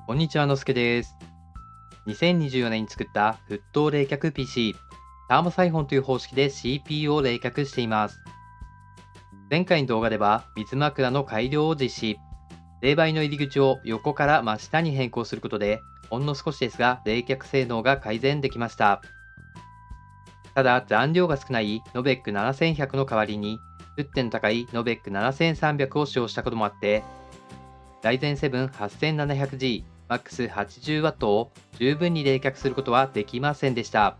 こんにちは、のすけです。2024年に作った沸騰冷却 PC、ターモサイフォンという方式で CPU を冷却しています。前回の動画では、水枕の改良を実施。冷媒の入り口を横から真下に変更することで、ほんの少しですが冷却性能が改善できました。ただ、残量が少ないノベック7100の代わりに、沸点の高いノベック7300を使用したこともあって、Ryzen 7 8700G MAX80W を十分に冷却することはできませんでした。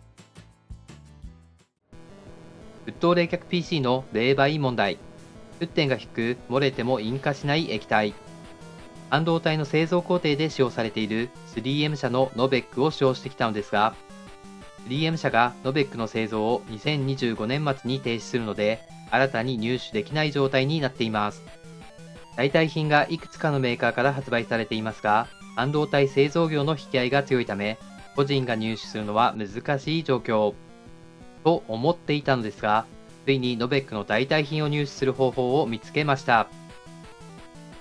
沸騰冷却 PC の冷媒問題。沸点が低く、漏れても引火しない液体。半導体の製造工程で使用されている 3M 社のノベックを使用してきたのですが、3M 社がノベックの製造を2025年末に停止するので、新たに入手できない状態になっています。代替品がいくつかのメーカーから発売されていますが、半導体製造業の引き合いが強いため、個人が入手するのは難しい状況と思っていたのですが、ついにノベックの代替品を入手する方法を見つけました。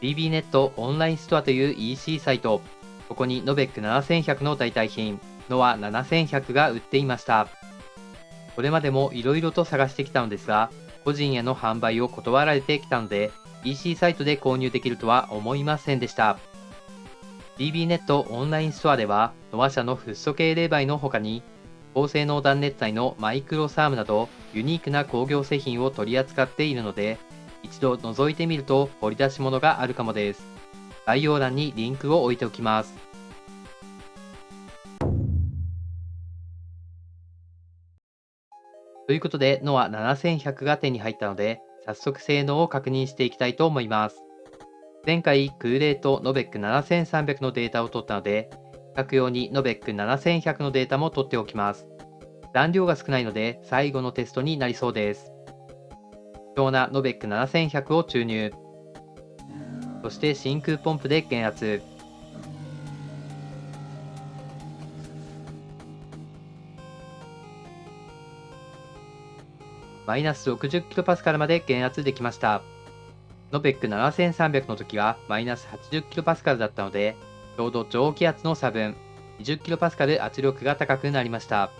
BB ネットオンラインストアという EC サイト、ここにノベック7100の代替品、ノア7100が売っていました。これまでも色々と探してきたのですが、個人への販売を断られてきたので、EC サイトで購入できるとは思いませんでした。BB ネットオンラインストアでは、ノア社のフッ素系冷媒の他に、高性能断熱材のマイクロサームなど、ユニークな工業製品を取り扱っているので、一度覗いてみると掘り出し物があるかもです。概要欄にリンクを置いておきます。ということで、ノア7100が手に入ったので、早速性能を確認していきたいと思います。前回、空冷とノベック7300のデータを取ったので、比較用にノベック7100のデータも取っておきます。残量が少ないので、最後のテストになりそうです。貴重なノベック7100を注入。そして真空ポンプで減圧。マイナス 60kPa まで減圧できました。ノベック7300の時はマイナス 80kPa だったので、ちょうど蒸気圧の差分、20kPa 圧力が高くなりました。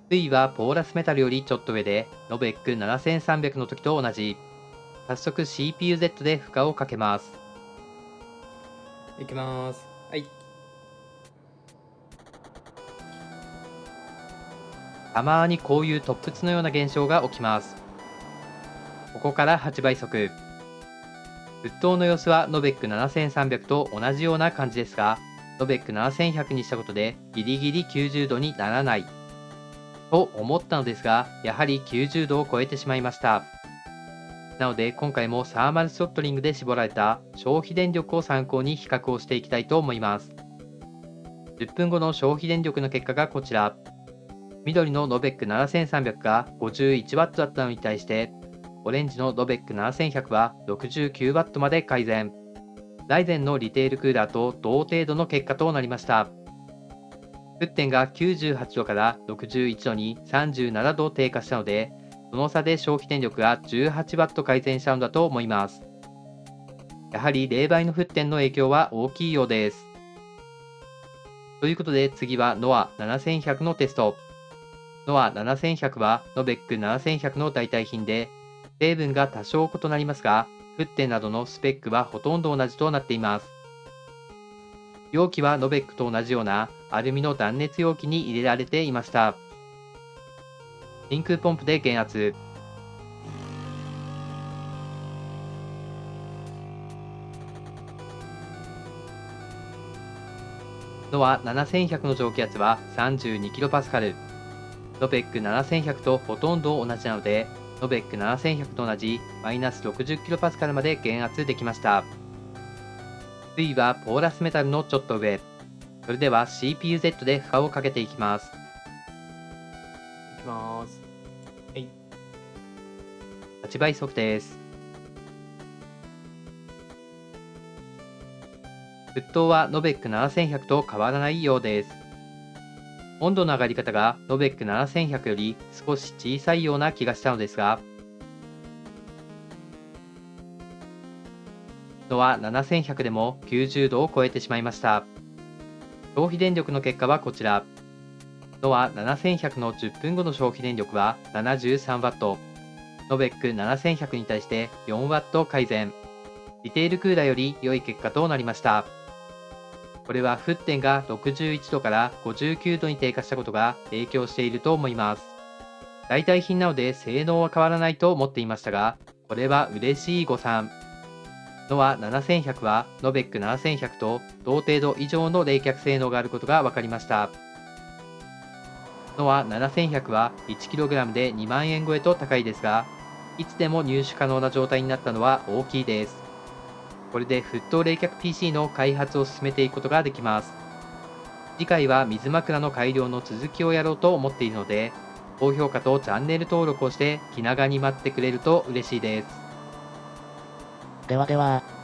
水位はポーラスメタルよりちょっと上で、ノベック7300の時と同じ。早速 CPU-Z で負荷をかけます。いきます。はい。たまにこういう突沸のような現象が起きます。ここから8倍速。沸騰の様子はノベック7300と同じような感じですが、ノベック7100にしたことでギリギリ90度にならないと思ったのですが、やはり90度を超えてしまいました。なので今回もサーマルスロットリングで絞られた消費電力を参考に比較をしていきたいと思います。10分後の消費電力の結果がこちら。緑のノベック7300が 51W だったのに対して、オレンジのノベック7100は 69W まで改善。ライゼンのリテールクーラーと同程度の結果となりました。沸点が98度から61度に37度低下したので、その差で消費電力が 18W 改善したのだと思います。やはり冷媒の沸点の影響は大きいようです。ということで次はノア7100のテスト。ノア7100はノベック7100の代替品で、成分が多少異なりますが、沸点などのスペックはほとんど同じとなっています。容器はノベックと同じようなアルミの断熱容器に入れられていました。真空ポンプで減圧。ノア7100の蒸気圧は 32kPa。ノベック7100とほとんど同じなので、ノベック7100と同じマイナス 60kPa まで減圧できました。水位はポーラスメタルのちょっと上。それでは CPU-Z で負荷をかけていきます。いきます。はい。8倍速です。沸騰はノベック7100と変わらないようです。温度の上がり方がノベック7100より少し小さいような気がしたのですが、ノア7100でも90度を超えてしまいました。消費電力の結果はこちら。ノア7100の10分後の消費電力は 73W、ノベック7100に対して 4W 改善。リテールクーラーより良い結果となりました。これは沸点が61度から59度に低下したことが影響していると思います。代替品なので性能は変わらないと思っていましたが、これは嬉しい誤算。ノア7100はノベック7100と同程度以上の冷却性能があることが分かりました。ノア7100は 1kg で2万円超えと高いですが、いつでも入手可能な状態になったのは大きいです。これで沸騰冷却 PC の開発を進めていくことができます。次回は水枕の改良の続きをやろうと思っているので、高評価とチャンネル登録をして気長に待ってくれると嬉しいです。ではでは。